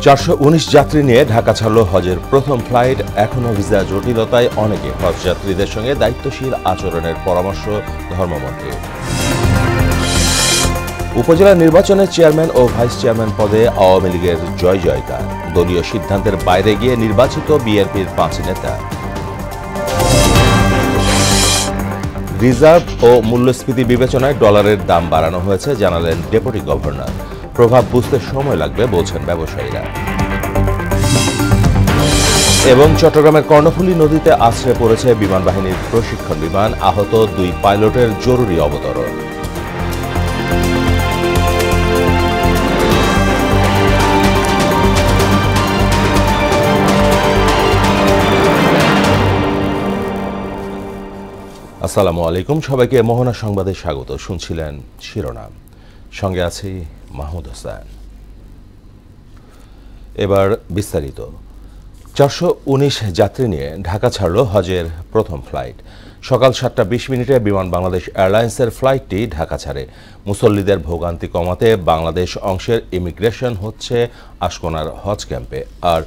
419 যাত্রী নিয়ে ঢাকা ছাড়ল হজের প্রথম ফ্লাইট। এখনও ভিসা জটিলতায় অনেকে হজ যাত্রীদের সঙ্গে দায়িত্বশীল আচরণের পরামর্শ ধর্মমন্ত্রী। উপজেলা নির্বাচনে চেয়ারম্যান ও ভাইস চেয়ারম্যান পদে আওয়ামী লীগের জয় জয়কার। দলীয় সিদ্ধান্তের বাইরে গিয়ে নির্বাচিত বিএনপির 5 নেতা। রিজার্ভ ও মূল্যস্ফীতি বিবেচনায় ডলারের দাম বাড়ানো হয়েছে জানালেন ডেপুটি গভর্নর। প্রভাব বুঝতে সময় লাগবে বলছেন ব্যবসায়ীরা। এবং চট্টগ্রামের কর্ণফুলী নদীতে আছড়ে পড়েছে বিমান বাহিনীর প্রশিক্ষণ বিমান। আহত 2 পাইলটের জরুরি অবতরণ। আসসালামু আলাইকুম, সবাইকে মোহনা সংবাদে স্বাগত। শুনছিলেন শিরোনাম, সঙ্গে আছি মাহমুদ হোসেন। এবার বিস্তারিত। 419 যাত্রী নিয়ে ঢাকা ছাড়ল হজের প্রথম ফ্লাইট। সকাল 7টা 20 মিনিটে বিমান বাংলাদেশ এয়ারলাইন্সের ফ্লাইটটি ঢাকা ছাড়ে। মুসল্লিদের ভোগান্তি কমাতে বাংলাদেশ অংশের ইমিগ্রেশন হচ্ছে আশকোনার হজ ক্যাম্পে, আর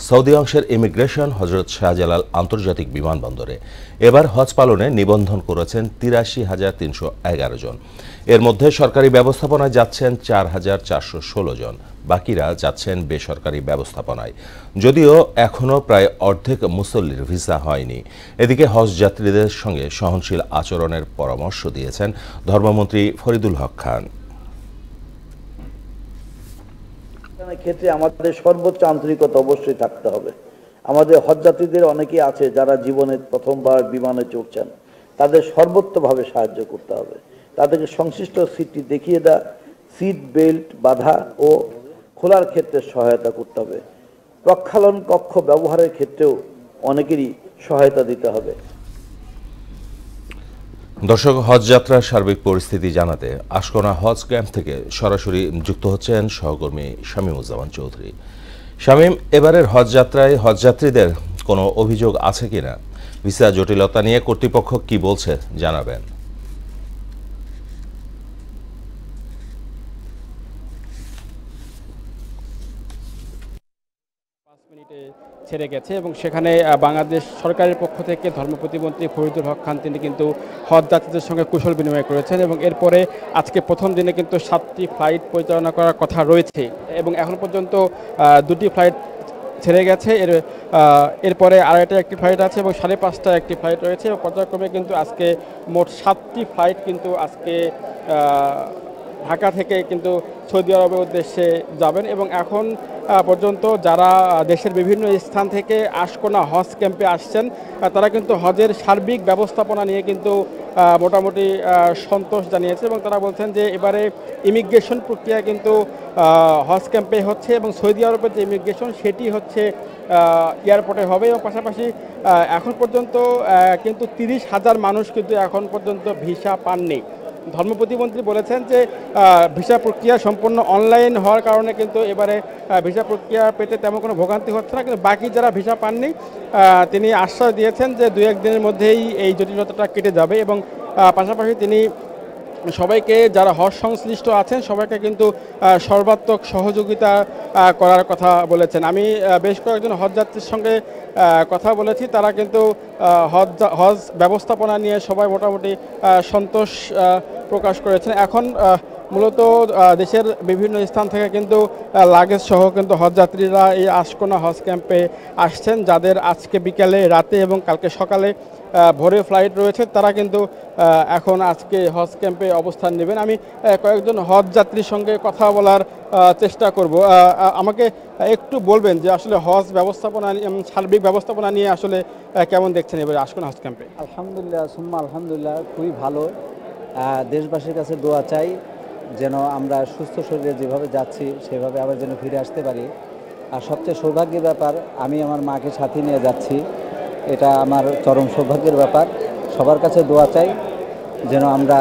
সৌদি অংশের ইমিগ্রেশন হজরত শাহজালাল আন্তর্জাতিক বিমানবন্দরে। এবার হজ পালনে নিবন্ধন করেছেন 83,311 জন। এর মধ্যে সরকারি ব্যবস্থাপনায় যাচ্ছেন 4,416 জন, বাকিরা যাচ্ছেন বেসরকারি ব্যবস্থাপনায়। যদিও এখনও প্রায় অর্ধেক মুসল্লির ভিসা হয়নি। এদিকে হজ যাত্রীদের সঙ্গে সহনশীল আচরণের পরামর্শ দিয়েছেন ধর্মমন্ত্রী ফরিদুল হক খান। ক্ষেত্রে আমাদের সর্বোচ্চ আন্তরিকতা অবশ্যই থাকতে হবে। আমাদের হজযাত্রীদের অনেকেই আছে যারা জীবনে প্রথমবার বিমানে চড়ছেন, তাদের সর্বোচ্চভাবে সাহায্য করতে হবে। তাদেরকে সংশ্লিষ্ট সিটটি দেখিয়ে দেওয়া, সিট বেল্ট বাঁধা ও খোলার ক্ষেত্রে সহায়তা করতে হবে। প্রক্ষালন কক্ষ ব্যবহারের ক্ষেত্রেও অনেকেরই সহায়তা দিতে হবে। দর্শক, হজ যাত্রার সার্বিক পরিস্থিতি জানাতে আশকোনা হজ ক্যাম্প থেকে সরাসরি যুক্ত হচ্ছেন সহকর্মী শামীমুজ্জামান চৌধুরী। শামীম, এবারের হজ যাত্রায় হজযাত্রীদের কোনো অভিযোগ আছে কিনা? ভিসা জটিলতা নিয়ে কর্তৃপক্ষ কি বলছে জানাবেন। ছেড়ে গেছে এবং সেখানে বাংলাদেশ সরকারের পক্ষ থেকে ধর্ম প্রতিমন্ত্রী ফরিদুল হক খান তিনি কিন্তু হজ যাত্রীদের সঙ্গে কুশল বিনিময় করেছেন এবং এরপরে আজকে প্রথম দিনে কিন্তু 7টি ফ্লাইট পরিচালনা করার কথা রয়েছে এবং এখন পর্যন্ত 2টি ফ্লাইট ছেড়ে গেছে। এরপরে আড়াইটা একটি ফ্লাইট আছে এবং 5:30 একটি ফ্লাইট রয়েছে। পর্যায়ক্রমে কিন্তু আজকে মোট 7টি ফ্লাইট কিন্তু আজকে ঢাকা থেকে কিন্তু সৌদি আরবের উদ্দেশ্যে যাবেন এবং এখন পর্যন্ত যারা দেশের বিভিন্ন স্থান থেকে আশকোনা হজ ক্যাম্পে আসছেন তারা কিন্তু হজের সার্বিক ব্যবস্থাপনা নিয়ে কিন্তু মোটামুটি সন্তোষ জানিয়েছে এবং তারা বলছেন যে এবারে ইমিগ্রেশন প্রক্রিয়া কিন্তু হজ ক্যাম্পে হচ্ছে এবং সৌদি আরবের যে ইমিগ্রেশন সেটি হচ্ছে এয়ারপোর্টে হবে এবং পাশাপাশি এখন পর্যন্ত কিন্তু 30,000 মানুষ কিন্তু এখন পর্যন্ত ভিসা পাননি। ধর্ম প্রতিমন্ত্রী বলেছেন যে ভিসা প্রক্রিয়া সম্পূর্ণ অনলাইন হওয়ার কারণে কিন্তু এবারে ভিসা প্রক্রিয়া পেতে তেমন কোনো ভোগান্তি হচ্ছে না, কিন্তু বাকি যারা ভিসা পাননি তিনি আশ্বাস দিয়েছেন যে 2-1 দিনের মধ্যেই এই জটিলতাটা কেটে যাবে এবং পাশাপাশি তিনি সবাইকে যারা হজ সংশ্লিষ্ট আছেন সবাইকে কিন্তু সর্বাত্মক সহযোগিতা করার কথা বলেছেন। আমি বেশ কয়েকজন হজযাত্রীর সঙ্গে কথা বলেছি, তারা কিন্তু হজ ব্যবস্থাপনা নিয়ে সবাই মোটামুটি সন্তোষ প্রকাশ করেছেন। এখন মূলত দেশের বিভিন্ন স্থান থেকে কিন্তু লাগেজ সহ কিন্তু হজযাত্রীরা এই আশকোনা হজ ক্যাম্পে আসছেন। যাদের আজকে বিকালে, রাতে এবং কালকে সকালে ভোরে ফ্লাইট রয়েছে তারা কিন্তু এখন আজকে হজ ক্যাম্পে অবস্থান নেবেন। আমি কয়েকজন হজ যাত্রীর সঙ্গে কথা বলার চেষ্টা করব। আমাকে একটু বলবেন যে আসলে হজ ব্যবস্থাপনা, সার্বিক ব্যবস্থাপনা নিয়ে আসলে কেমন দেখছেন এবারে আশকোনা হজ ক্যাম্পে? আলহামদুলিল্লাহ, সুম্মা আলহামদুলিল্লাহ, খুবই ভালো। দেশবাসীর কাছে দোয়া চাই যেন আমরা সুস্থ শরীরে যেভাবে যাচ্ছি সেভাবে আবার যেন ফিরে আসতে পারি। আর সবচেয়ে সৌভাগ্যের ব্যাপার, আমি আমার মাকে সাথে নিয়ে যাচ্ছি, এটা আমার চরম সৌভাগ্যের ব্যাপার। সবার কাছে দোয়া চাই যেন আমরা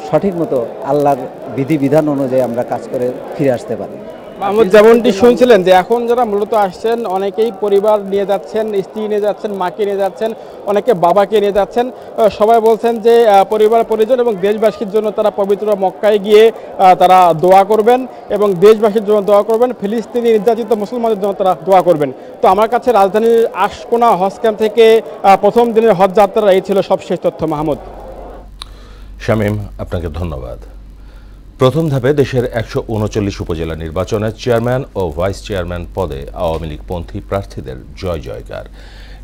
সঠিক মতো আল্লাহর বিধিবিধান অনুযায়ী আমরা কাজ করে ফিরে আসতে পারি। মাহমুদ, যেমনটি শুনছিলেন যে এখন যারা মূলত আসছেন অনেকেই পরিবার নিয়ে যাচ্ছেন, স্ত্রী নিয়ে যাচ্ছেন, মাকে নিয়ে যাচ্ছেন, অনেকে বাবাকে নিয়ে যাচ্ছেন। সবাই বলছেন যে পরিবার পরিজন এবং দেশবাসীর জন্য তারা পবিত্র মক্কায় গিয়ে তারা দোয়া করবেন এবং দেশবাসীর জন্য দোয়া করবেন, ফিলিস্তিনি নির্যাতিত মুসলমানদের জন্য তারা দোয়া করবেন। তো আমার কাছে রাজধানীর আশকোনা হজ ক্যাম্প থেকে প্রথম দিনের হজ যাত্রা এই ছিল সবশেষ তথ্য। মাহমুদ। শামীম, আপনাকে ধন্যবাদ। প্রথম ধাপে দেশের 139 উপজেলা নির্বাচনে চেয়ারম্যান ও ভাইস চেয়ারম্যান পদে আওয়ামী লীগপন্থী প্রার্থীদের জয় জয়কার।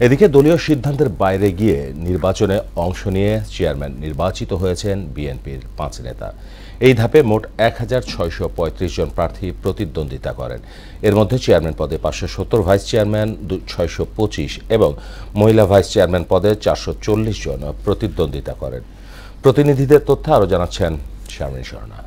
এদিকে দলীয় সিদ্ধান্তের বাইরে গিয়ে নির্বাচনে অংশ নিয়ে চেয়ারম্যান নির্বাচিত হয়েছেন বিএনপির 5 নেতা। এই ধাপে মোট 1635 জন প্রার্থী প্রতিদ্বন্দ্বিতা করেন। এর মধ্যে চেয়ারম্যান পদে 570, ভাইস চেয়ারম্যান 625 এবং মহিলা ভাইস চেয়ারম্যান পদে 440 জন প্রতিদ্বন্দ্বিতা করেন। প্রতিনিধিদের তথ্য আরও জানাচ্ছেন শারমিন স্বর্ণা।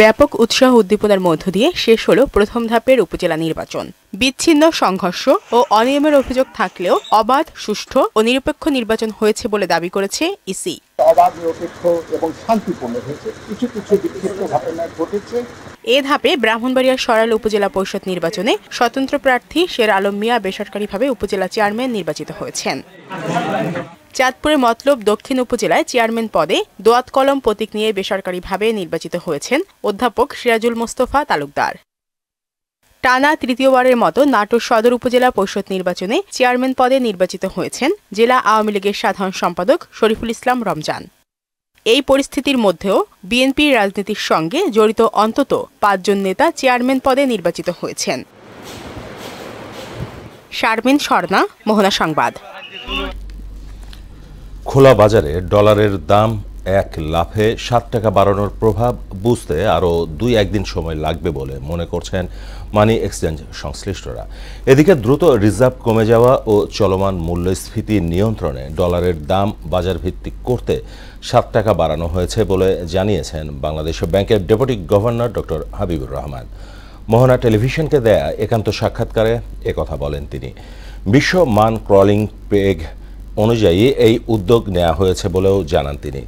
ব্যাপক উৎসাহ উদ্দীপনার মধ্য দিয়ে শেষ হলো প্রথম ধাপের উপজেলা নির্বাচন। বিচ্ছিন্ন, সংঘর্ষ ও অনিয়মের অভিযোগ থাকলেও অবাধ, সুষ্ঠু ও নিরপেক্ষ নির্বাচন হয়েছে বলে দাবি করেছে ইসি। অবাধ, নিরপেক্ষ এবং শান্তিপূর্ণ হয়েছে। কিছু বিক্ষিপ্ত ঘটনা ঘটেছে। এ ধাপে ব্রাহ্মণবাড়িয়ার সরাইল উপজেলা পরিষদ নির্বাচনে স্বতন্ত্র প্রার্থী শের আলম মিয়া বেসরকারিভাবে উপজেলা চেয়ারম্যান নির্বাচিত হয়েছেন। চাঁদপুরের মতলব দক্ষিণ উপজেলায় চেয়ারম্যান পদে দোয়াত কলম প্রতীক নিয়ে বেসরকারিভাবে নির্বাচিত হয়েছেন অধ্যাপক সিরাজুল মোস্তফা তালুকদার। টানা তৃতীয়বারের মতো নাটোর সদর উপজেলা পরিষদ নির্বাচনে চেয়ারম্যান পদে নির্বাচিত হয়েছেন জেলা আওয়ামী লীগের সাধারণ সম্পাদক শরীফুল ইসলাম রমজান। এই পরিস্থিতির মধ্যেও বিএনপির রাজনীতির সঙ্গে জড়িত অন্তত 5 জন নেতা চেয়ারম্যান পদে নির্বাচিত হয়েছেন। শারমিন স্বর্ণা, মোহনা সংবাদ। খোলা বাজারে ডলারের দাম এক লাফে 7 টাকা বাড়ানোর প্রভাব বুঝতে আরও 2-1 দিন সময় লাগবে বলে মনে করছেন মানি এক্সচেঞ্জ সংশ্লিষ্টরা। এদিকে দ্রুত রিজার্ভ কমে যাওয়া ও চলমান মূল্যস্ফীতি নিয়ন্ত্রণে ডলারের দাম বাজার ভিত্তিক করতে 7 টাকা বাড়ানো হয়েছে বলে জানিয়েছেন বাংলাদেশ ব্যাংকের deputy governor doctor Habibur Rahman. Mohona টেলিভিশনকে দেয়া একান্ত সাক্ষাৎকারে একথা বলেন তিনি। বিশ্ব মান ক্রলিং পেগ অনুযায়ী এই উদ্যোগ নেওয়া হয়েছে বলেও জানান তিনি।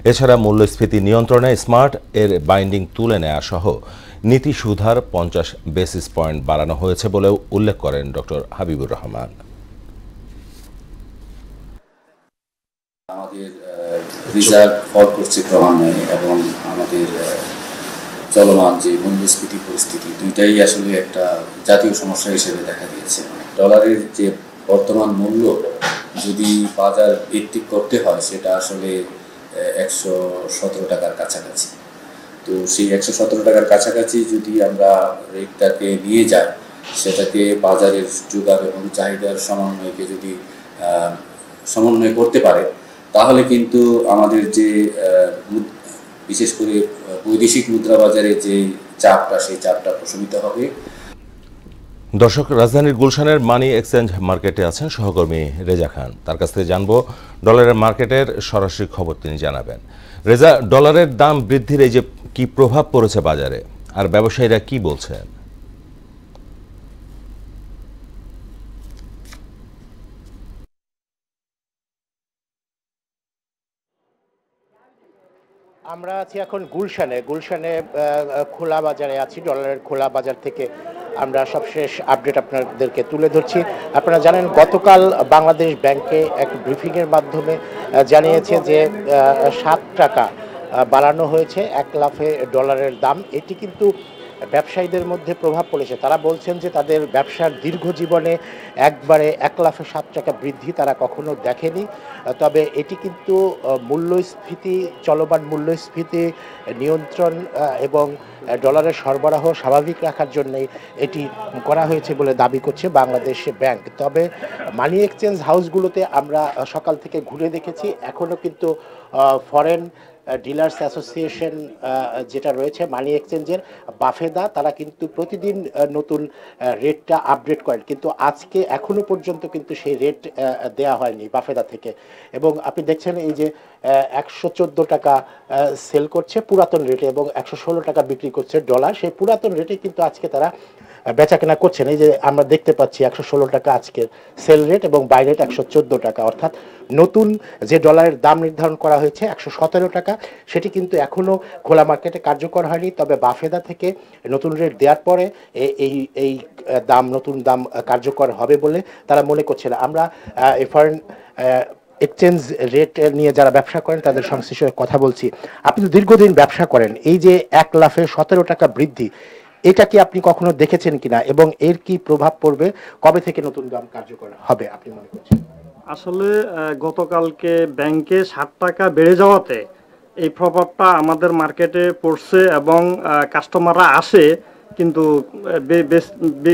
এছাড়া মূল্যস্ফীতি নিয়ন্ত্রণে স্মার্ট এর বাইন্ডিং তুলে নেওয়া সহ নীতি সুধার 50 বেসিস পয়েন্ট বাড়ানো হয়েছে বলেও উল্লেখ করেন ডক্টর হাবিবুর রহমান। আমাদের রিজার্ভ ফল করছে ক্রমান্বয়ে এবং আমাদের চলমান যে মূল্যস্ফীতি পরিস্থিতি দুইটাই আসলে একটা জাতীয় সমস্যা হিসেবে দেখা দিয়েছে। ডলারের যে বর্তমান মূল্য যদি বাজার ভিত্তিক করতে হয় সেটা আসলে 117 টাকার কাছাকাছি। তো সেই 117 টাকার কাছাকাছি যদি আমরা রেটটাকে নিয়ে যাই, সেটাকে বাজারের যোগান এবং চাহিদার সমন্বয়কে যদি সমন্বয় করতে পারে, তাহলে কিন্তু আমাদের যে বিশেষ করে বৈদেশিক মুদ্রা বাজারে যে চাপটা, সেই চাপটা প্রশমিত হবে। দর্শক, রাজধানীর গুলশানের মানি এক্সচেঞ্জ মার্কেটে আছেন সহকর্মী রেজা খান। তার কাছ থেকে জানবো ডলারের মার্কেটের সরাসরি খবর তিনি জানাবেন। রেজা, ডলারের দাম বৃদ্ধির এই যে কি প্রভাব পড়েছে বাজারে, আর ব্যবসায়ীরা কি বলছেন? আমরা আছি এখন গুলশানে খোলা বাজারে আছি। ডলারের খোলা বাজার থেকে আমরা সবশেষ আপডেট আপনাদেরকে তুলে ধরছি। আপনারা জানেন গতকাল বাংলাদেশ ব্যাংকে এক ব্রিফিংয়ের মাধ্যমে জানিয়েছে যে 7 টাকা বাড়ানো হয়েছে 1 লাফে ডলারের দাম। এটি কিন্তু ব্যবসায়ীদের মধ্যে প্রভাব পড়েছে। তারা বলছেন যে তাদের ব্যবসার দীর্ঘ জীবনে একবারে 1 লাফে 7 টাকা বৃদ্ধি তারা কখনো দেখেনি। তবে এটি কিন্তু মূল্যস্ফীতি, চলমান মূল্যস্ফীতি নিয়ন্ত্রণ এবং ডলারের সরবরাহ স্বাভাবিক রাখার জন্যই এটি করা হয়েছে বলে দাবি করছে বাংলাদেশ ব্যাংক। তবে মানি এক্সচেঞ্জ হাউসগুলোতে আমরা সকাল থেকে ঘুরে দেখেছি, এখনও কিন্তু ফরেন ডিলার্স অ্যাসোসিয়েশন যেটা রয়েছে মানি এক্সচেঞ্জের বাফেদা, তারা কিন্তু প্রতিদিন নতুন রেটটা আপডেট করেন, কিন্তু আজকে এখনো পর্যন্ত কিন্তু সেই রেট দেয়া হয়নি বাফেদা থেকে। এবং আপনি দেখছেন এই যে 114 টাকা সেল করছে পুরাতন রেটে এবং 116 টাকা বিক্রি করছে ডলার। সেই পুরাতন রেটে কিন্তু আজকে তারা বেচাকেনা করছেন। এই যে আমরা দেখতে পাচ্ছি 116 টাকা আজকের সেল রেট এবং বাই রেট 114 টাকা, অর্থাৎ নতুন যে ডলারের দাম নির্ধারণ করা হয়েছে 117 টাকা, সেটি কিন্তু এখনো খোলা মার্কেটে কার্যকর হয়নি। তবে বাফেদা থেকে নতুন রেট দেওয়ার পরে এই এই নতুন দাম কার্যকর হবে বলে তারা মনে করছেন। আমরা ফরেন এক্সচেঞ্জ রেট নিয়ে যারা ব্যবসা করেন তাদের সংশ্লিষ্ট কথা বলছি। আপনি তো দীর্ঘদিন ব্যবসা করেন, এই যে 1 লাফে 17 টাকা বৃদ্ধি, এটা কি আপনি কখনো দেখেছেন কিনা এবং এর কি প্রভাব পড়বে, কবে থেকে নতুন দাম কার্যকর হবে আপনি মনে করছেন? আসলে গতকালকে ব্যাংকে 60 টাকা বেড়ে যাওয়াতে এই প্রভাবটা আমাদের মার্কেটে পড়ছে এবং কাস্টমাররা আসে কিন্তু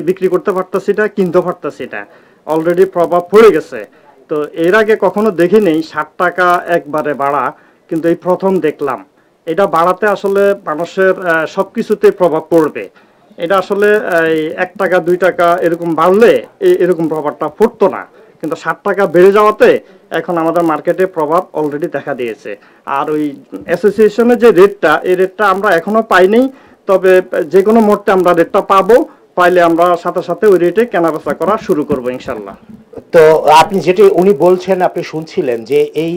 বিক্রি করতে পারতেছি না, কিনতে পারতেছি না, অলরেডি প্রভাব পড়ে গেছে। তো এর আগে কখনো দেখিনি 60 টাকা একবারে বাড়া, কিন্তু এই প্রথম দেখলাম। এটা বাড়াতে আসলে মানুষের সবকিছুতে প্রভাব পড়বে। এটা আসলে 1 টাকা 2 টাকা এরকম বাড়লে এরকম প্রভাবটা পড়তো না, কিন্তু 60 টাকা বেড়ে যাওয়াতে এখন আমাদের মার্কেটে প্রভাব অলরেডি দেখা দিয়েছে। আর ওই অ্যাসোসিয়েশনের যে রেটটা, এই রেটটা আমরা এখনো পাইনি, তবে যে কোনো মুহূর্তে আমরা রেটটা পাবো, পাইলে আমরা সাথে সাথে ওই রেটে কেনাবেচা করা শুরু করবো ইনশাল্লাহ। তো আপনি যেটি উনি বলছেন, আপনি শুনছিলেন যে এই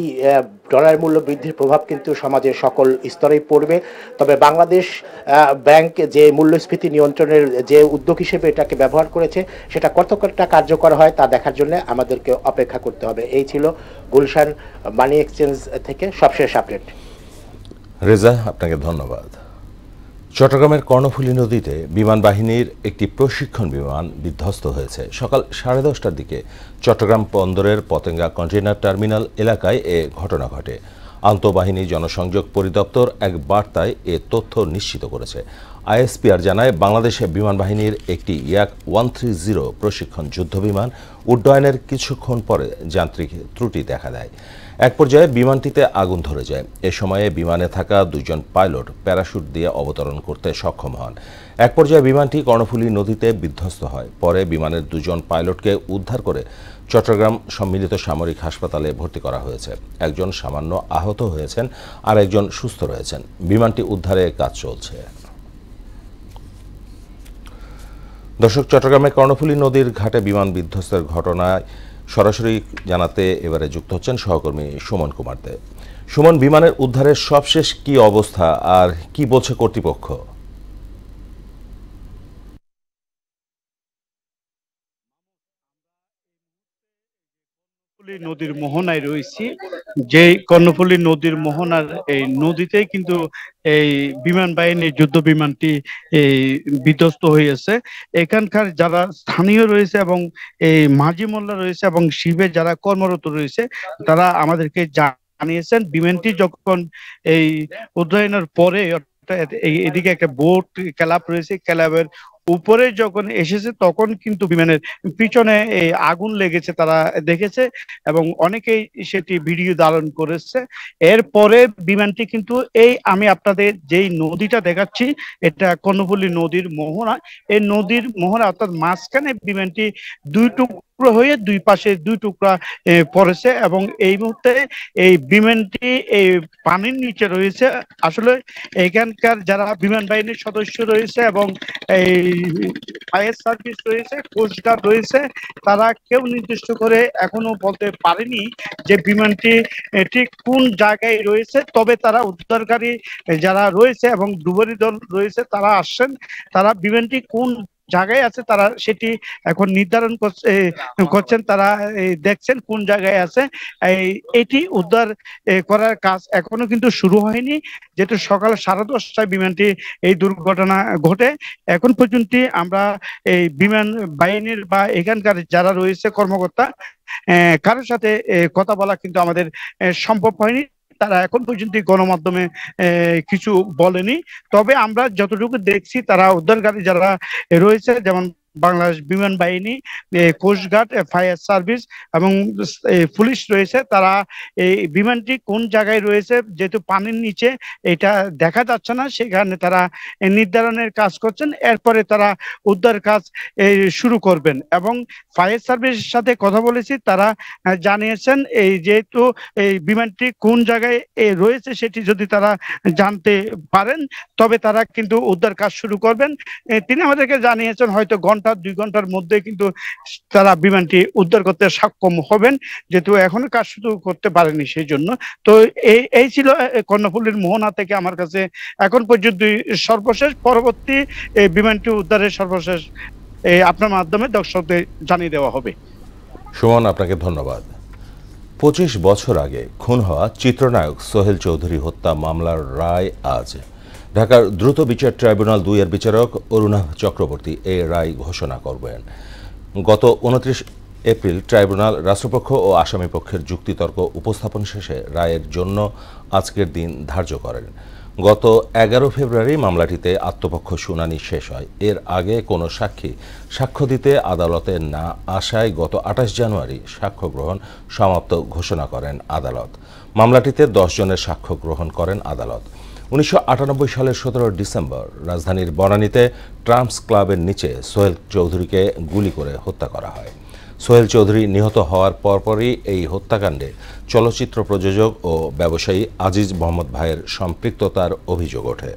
ডলার মূল্য বৃদ্ধির প্রভাব কিন্তু সমাজের সকল স্তরেই পড়বে। তবে বাংলাদেশ ব্যাংক যে মূল্যস্ফীতি নিয়ন্ত্রণের যে উদ্যোগ হিসেবে এটাকে ব্যবহার করেছে, সেটা কতটা কার্যকর হয় তা দেখার জন্য আমাদেরকে অপেক্ষা করতে হবে। এই ছিল গুলশান মানি এক্সচেঞ্জ থেকে সবশেষ আপডেট। রেজা, আপনাকে ধন্যবাদ। চট্টগ্রামের কর্ণফুলী নদীতে বিমান বাহিনীর একটি প্রশিক্ষণ বিমান বিধ্বস্ত হয়েছে। সকাল 10:30টার দিকে চট্টগ্রাম বন্দরের পতেঙ্গা কন্টেইনার টার্মিনাল এলাকায় এ ঘটনা ঘটে। আন্তঃবাহিনী জনসংযোগ পরিদপ্তর এক বার্তায় এ তথ্য নিশ্চিত করেছে। আইএসপিআর জানায়, বাংলাদেশ বিমান বাহিনীর একটি ইয়াক 130 প্রশিক্ষণ যুদ্ধবিমান উড্ডয়নের কিছুক্ষণ পরে যান্ত্রিক ত্রুটি দেখা দেয়। এক পর্যায়ে বিমানটিতে আগুন ধরে যায়। এ সময়ে বিমানে থাকা 2 জন পাইলট প্যারাশুট দিয়ে অবতরণ করতে সক্ষম হন। এক পর্যায়ে বিমানটি কর্ণফুলী নদীতে বিধ্বস্ত হয়। পরে বিমানের 2 জন পাইলটকে উদ্ধার করে চট্টগ্রাম সম্মিলিত সামরিক হাসপাতালে ভর্তি করা হয়েছে। একজন সামান্য আহত হয়েছেন, আর একজন সুস্থ রয়েছেন। বিমানটি উদ্ধারে কাজ চলছে। দর্শক, চট্টগ্রামের কর্ণফুলী নদীর ঘাটে বিমান বিধ্বস্তের ঘটনায় সরাসরি জানাতে এবারে যুক্ত হচ্ছেন সহকর্মী সুমন কুমার দে। সুমন, বিমানের উদ্ধারের সবশেষ কি অবস্থা আর কি বলছে কর্তৃপক্ষ? নদীর মোহনায় রয়েছি, যে কর্ণফুলী নদীর মোহনার এই নদীতে কিন্তু এই বিমান বাহিনীর যুদ্ধ বিমানটি এই বিধ্বস্ত হয়েছে। এখানকার যারা স্থানীয় রয়েছে এবং এই মাঝি মোল্লা রয়েছে এবং শিবে যারা কর্মরত রয়েছে, তারা আমাদেরকে জানিয়েছেন বিমানটি যখন এই উড্ডয়নের পরে এদিকে একটা বোট ক্লাব রয়েছে, ক্লাবের উপরে যখন এসেছে তখন কিন্তু বিমানের পিছনে এই আগুন লেগেছে তারা দেখেছে এবং অনেকেই সেটি ভিডিও ধারণ করেছে। এরপরে বিমানটি কিন্তু এই আমি আপনাদের যেই নদীটা দেখাচ্ছি, এটা কর্ণফুলী নদীর মোহনা। এই নদীর মোহনা অর্থাৎ মাঝখানে বিমানটি 2 টুকরো হয়ে 2 পাশে 2 টুকরা পড়েছে এবং এই মুহূর্তে এই বিমানটি এই পানির নিচে রয়েছে। আসলে এখানকার যারা বিমান বাহিনীর সদস্য রয়েছে এবং এই ফায়ার সার্ভিস রয়েছে, কোস্টগার্ড রয়েছে, তারা কেউ নির্দিষ্ট করে এখনো বলতে পারেনি যে বিমানটি ঠিক কোন জায়গায় রয়েছে। তবে তারা উদ্ধারকারী যারা রয়েছে এবং ডুবুরি দল রয়েছে, তারা আসছেন, তারা বিমানটি কোন জায়গায় আছে তারা সেটি এখন নির্ধারণ করছেন, তারা দেখছেন কোন জায়গায় আছে। এটি উদ্ধার করার কাজ এখনো কিন্তু শুরু হয়নি, যেহেতু সকাল 10:30টায় বিমানটি এই দুর্ঘটনা ঘটে। এখন পর্যন্ত আমরা এই বিমান বাহিনীর বা এখানকার যারা রয়েছে কর্মকর্তা, কারোর সাথে কথা বলা কিন্তু আমাদের সম্ভব হয়নি। তারা এখন পর্যন্ত গণমাধ্যমে কিছু বলেনি। তবে আমরা যতটুকু দেখছি, তারা উদ্ধারকারী যারা রয়েছে, যেমন বাংলাদেশ বিমান বাহিনী, কোস্টগার্ড, ফায়ার সার্ভিস এবং পুলিশ রয়েছে। তারা এই বিমানটি কোন জায়গায় রয়েছে, যেহেতু পানির নিচে এটা দেখা যাচ্ছে না, সেখানে তারা নির্ধারণের কাজ করছেন। এরপরে তারা উদ্ধার কাজ শুরু করবেন। এবং ফায়ার সার্ভিসের সাথে কথা বলেছি, তারা জানিয়েছেন এই যেহেতু এই বিমানটি কোন জায়গায় রয়েছে সেটি যদি তারা জানতে পারেন তবে তারা কিন্তু উদ্ধার কাজ শুরু করবেন। তিনি আমাদেরকে জানিয়েছেন হয়তো ঘন্টা 2 ঘন্টার মধ্যে কিন্তু তারা বিমানটি উদ্ধার করতে সক্ষম হবেন, যেহেতু এখনো কাজ শুরু করতে পারেনি সেই জন্য। তো এই ছিল কর্ণফুলীর মোহনা থেকে আমার কাছে এখন পর্যন্ত সর্বশেষ। পরবর্তী বিমানটি উদ্ধারের সর্বশেষ আপনার মাধ্যমে দর্শকদের জানিয়ে দেওয়া হবে। সুমন, আপনাকে ধন্যবাদ। 25 বছর আগে খুন হওয়া চিত্রনায়ক সোহেল চৌধুরী হত্যা মামলার রায় আজ। ঢাকার দ্রুত বিচার ট্রাইব্যুনাল 2 এর বিচারক অরুণা চক্রবর্তী এই রায় ঘোষণা করবেন। গত 29 এপ্রিল ট্রাইব্যুনাল রাষ্ট্রপক্ষ ও আসামি পক্ষের যুক্তিতর্ক উপস্থাপন শেষে রায়ের জন্য আজকের দিন ধার্য করেন। গত 11 ফেব্রুয়ারি মামলাটিতে আত্মপক্ষ শুনানি শেষ হয়। এর আগে কোনো সাক্ষী সাক্ষ্য দিতে আদালতে না আসায় গত 28 জানুয়ারি সাক্ষ্য গ্রহণ সমাপ্ত ঘোষণা করেন আদালত। মামলাটিতে 10 জনের সাক্ষ্য গ্রহণ করেন আদালত। 1998 সালের 17 ডিসেম্বর রাজধানীর বনানীতে ট্রাম্পস ক্লাবের নিচে সোহেল চৌধুরীকে গুলি করে হত্যা করা হয়। সোহেল চৌধুরী নিহত হওয়ার পরপরই এই হত্যাকাণ্ডে চলচ্চিত্র প্রযোজক ও ব্যবসায়ী আজিজ মোহাম্মদ ভাইয়ের সম্পৃক্ততার অভিযোগ ওঠে।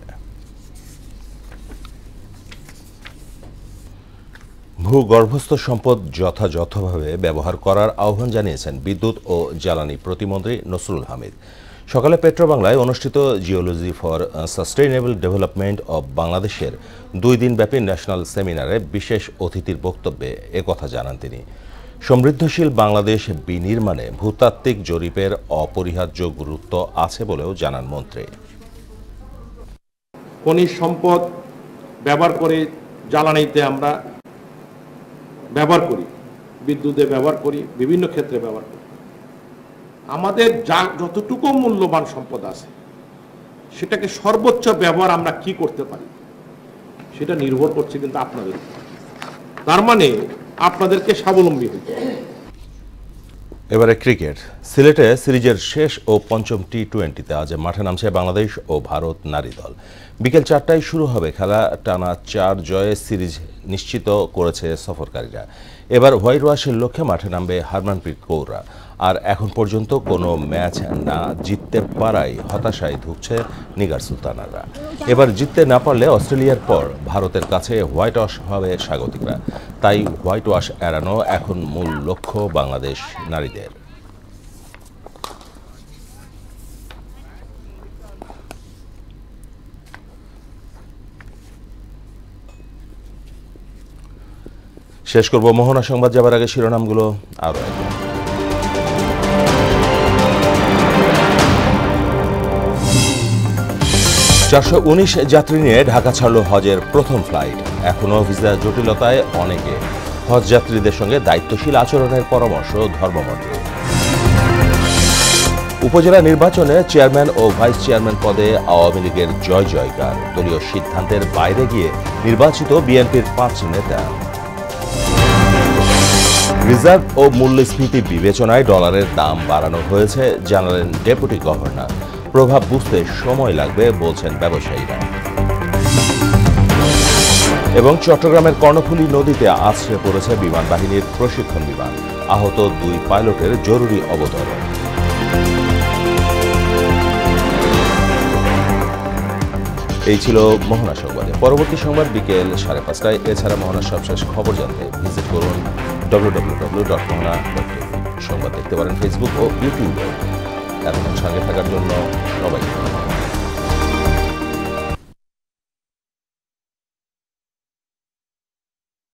ভূগর্ভস্থ সম্পদ যথাযথভাবে ব্যবহার করার আহ্বান জানিয়েছেন বিদ্যুৎ ও জ্বালানি প্রতিমন্ত্রী নসরুল হামিদ। সকালে পেট্রোবাংলায় অনুষ্ঠিত geology for sustainable development of বাংলাদেশের 2 দিনব্যাপী ন্যাশনাল সেমিনারে বিশেষ অতিথির বক্তব্যে একথা জানান তিনি। সমৃদ্ধশীল বাংলাদেশ বিনির্মাণে ভূতাত্ত্বিক জরিপের অপরিহার্য গুরুত্ব আছে বলেও জানান মন্ত্রী। খনিজ সম্পদ ব্যবহার করে জ্বালানিতে আমরা ব্যবহার করি, বিদ্যুতে ব্যবহার করি, বিভিন্ন ক্ষেত্রে ব্যবহার করি। আমাদের যা যতটুকু মূল্যবান সম্পদ আছে সেটাকে সর্বোচ্চ ব্যবহার আমরা কি করতে পারি সেটা নির্ভর করছে কিন্তু আপনাদের। তার মানে আপনাদেরকে স্বাবলম্বী হতে হবে। এবারে ক্রিকেট। সিলেটে সিরিজের শেষ ও পঞ্চম টি-20তে আজ মাঠে নামছে বাংলাদেশ ও ভারত নারী দল। বিকেল 4টায় শুরু হবে খেলা। টানা 4 জয়ে সিরিজ নিশ্চিত করেছে সফরকারীরা। এবার হোয়াইট ওয়াশের লক্ষ্যে মাঠে নামবে হারমানপ্রীত কৌররা। আর এখন পর্যন্ত কোনো ম্যাচ না জিততে পারায় হতাশায় ধুঁকছে নিগার সুলতানারা। এবার জিততে না পারলে অস্ট্রেলিয়ার পর ভারতের কাছে হোয়াইট ওয়াশ হবে স্বাগতিকরা। তাই হোয়াইট ওয়াশ এড়ানো এখন মূল লক্ষ্য বাংলাদেশ নারীদের। শেষ করব মোহনা সংবাদ যাবার আগে শিরোনামগুলো আরও একবার। 419 যাত্রী নিয়ে ঢাকা ছাড়ল হজের প্রথম ফ্লাইট। এখনও ভিসা জটিলতায় অনেকে। হজ যাত্রীদের সঙ্গে দায়িত্বশীল আচরণের পরামর্শ ধর্মমন্ত্রী। উপজেলা নির্বাচনে চেয়ারম্যান ও ভাইস চেয়ারম্যান পদে আওয়ামী লীগের জয় জয়কার। দলীয় সিদ্ধান্তের বাইরে গিয়ে নির্বাচিত বিএনপির 5 নেতা। রিজার্ভ ও মূল্যস্ফীতি বিবেচনায় ডলারের দাম বাড়ানো হয়েছে জানালেন ডেপুটি গভর্নর। প্রভাব বুঝতে সময় লাগবে বলছেন ব্যবসায়ীরা। এবং চট্টগ্রামের কর্ণফুলী নদীতে আছড়ে পড়েছে বিমান বাহিনীর প্রশিক্ষণ বিমান। আহত 2 পাইলটের জরুরি অবতরণ। এই ছিল মোহনা সংবাদে। পরবর্তী সংবাদ বিকেল 5:30টায়। এছাড়া মোহনার সবশেষ খবর জানতে ভিজিট করুন www.mohana.tv। সংবাদ দেখতে পারেন ফেসবুক ও ইউটিউবে। এতক্ষণ সঙ্গে থাকার জন্য সবাইকে ধন্যবাদ।